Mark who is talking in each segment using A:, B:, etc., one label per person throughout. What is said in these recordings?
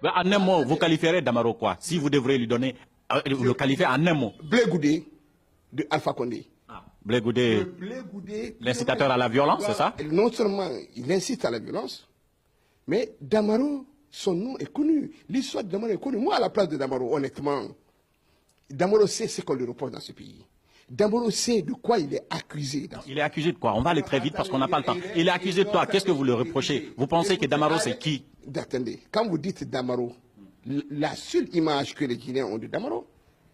A: En un mot, vous qualifierez Damaro quoi? Si vous devriez lui donner, le qualifier en un mot.
B: Blé Goudé de Alpha Condé.
A: Blé Goudé, l'incitateur à la violence, c'est ça?
B: Non seulement il incite à la violence, mais Damaro, son nom est connu. L'histoire de Damaro est connue. Moi, à la place de Damaro, honnêtement, Damaro sait ce qu'on lui reproche dans ce pays. Damaro sait de quoi il est accusé.
A: Il est accusé de quoi? On va aller très vite parce qu'on n'a pas le temps. Il est accusé de quoi? Qu'est-ce que vous le reprochez? Vous pensez que Damaro, c'est qui?
B: Attendez, quand vous dites Damaro, la seule image que les Guinéens ont de Damaro,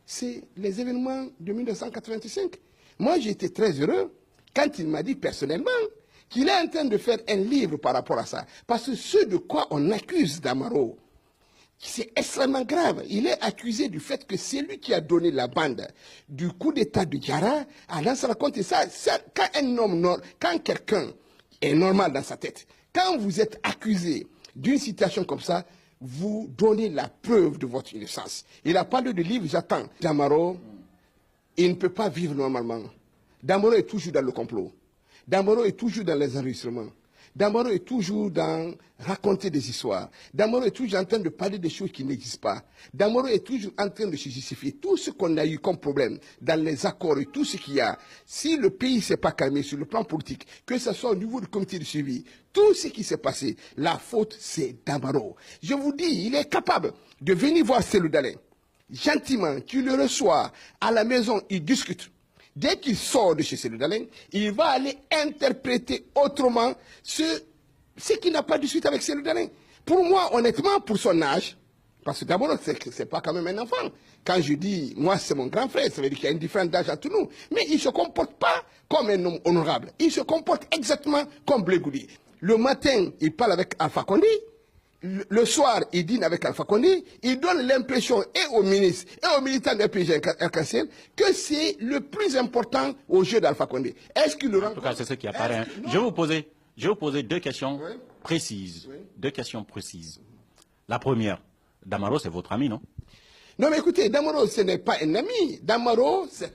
B: c'est les événements de 1985. Moi, j'ai été très heureux quand il m'a dit personnellement qu'il est en train de faire un livre par rapport à ça. Parce que ce de quoi on accuse Damaro, c'est extrêmement grave. Il est accusé du fait que c'est lui qui a donné la bande du coup d'état de Diarra à Lansana Conté. Ça, quand quelqu'un est normal dans sa tête, quand vous êtes accusé d'une situation comme ça, vous donnez la preuve de votre innocence. Il a parlé de livre, j'attends. Damaro, il ne peut pas vivre normalement. Damaro est toujours dans le complot. Damaro est toujours dans les enregistrements. Damaro est toujours dans raconter des histoires. Damaro est toujours en train de parler des choses qui n'existent pas. Damaro est toujours en train de se justifier. Tout ce qu'on a eu comme problème dans les accords et tout ce qu'il y a, si le pays ne s'est pas calmé sur le plan politique, que ce soit au niveau du comité de suivi, tout ce qui s'est passé, la faute c'est Damaro. Je vous dis, il est capable de venir voir Cellou Dalein. Gentiment, tu le reçois à la maison, il discute. Dès qu'il sort de chez Cellou Dalein, il va aller interpréter autrement ce qui n'a pas de suite avec Cellou Dalein. Pour moi, honnêtement, pour son âge, parce que d'abord, c'est pas quand même un enfant. Quand je dis, moi, c'est mon grand frère, ça veut dire qu'il y a une différence d'âge entre nous. Mais il ne se comporte pas comme un homme honorable. Il se comporte exactement comme Blé Goudé. Le matin, il parle avec Alpha Condé. Le soir, il dîne avec Alpha Condé, il donne l'impression et aux ministres et aux militants de RPG RKCL que c'est le plus important au jeu d'Alpha Condé. Est-ce qu'il le rend?
A: En tout cas, c'est ce qui apparaît. Je vais vous poser deux questions précises. Oui. Deux questions précises. La première, Damaro, c'est votre ami, non?
B: Non, mais écoutez, Damaro, ce n'est pas un ami. Damaro, c'est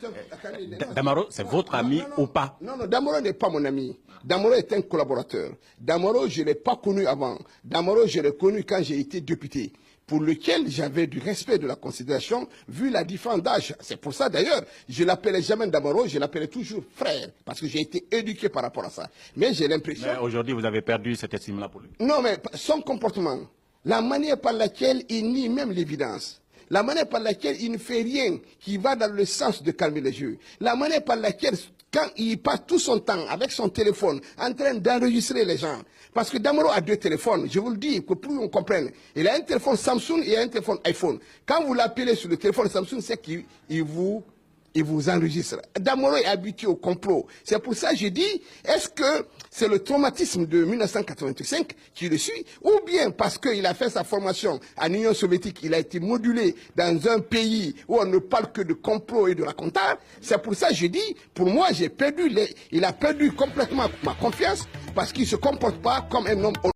A: Damaro, c'est votre ami ou pas?
B: Non, Damaro n'est pas mon ami. Damaro est un collaborateur. Damaro, je ne l'ai pas connu avant. Damaro, je l'ai connu quand j'ai été député, pour lequel j'avais du respect, de la considération, vu la différence d'âge. C'est pour ça, d'ailleurs, je ne l'appelais jamais Damaro, je l'appelais toujours frère, parce que j'ai été éduqué par rapport à ça. Mais j'ai l'impression...
A: Mais aujourd'hui, vous avez perdu cette estime-là pour lui.
B: Non, mais son comportement, la manière par laquelle il nie même l'évidence, la manière par laquelle il ne fait rien qui va dans le sens de calmer les jeux, la manière par laquelle, quand il passe tout son temps avec son téléphone en train d'enregistrer les gens, parce que Damaro a deux téléphones, je vous le dis, pour qu'on comprenne. Il a un téléphone Samsung et un téléphone iPhone. Quand vous l'appelez sur le téléphone Samsung, c'est qu'il vous enregistre. Damaro est habitué au complot. C'est pour ça que je dis, est-ce que c'est le traumatisme de 1985 qui le suit, ou bien parce qu'il a fait sa formation en Union soviétique, il a été modulé dans un pays où on ne parle que de complot et de racontard. C'est pour ça que je dis, pour moi, il a perdu complètement ma confiance parce qu'il ne se comporte pas comme un homme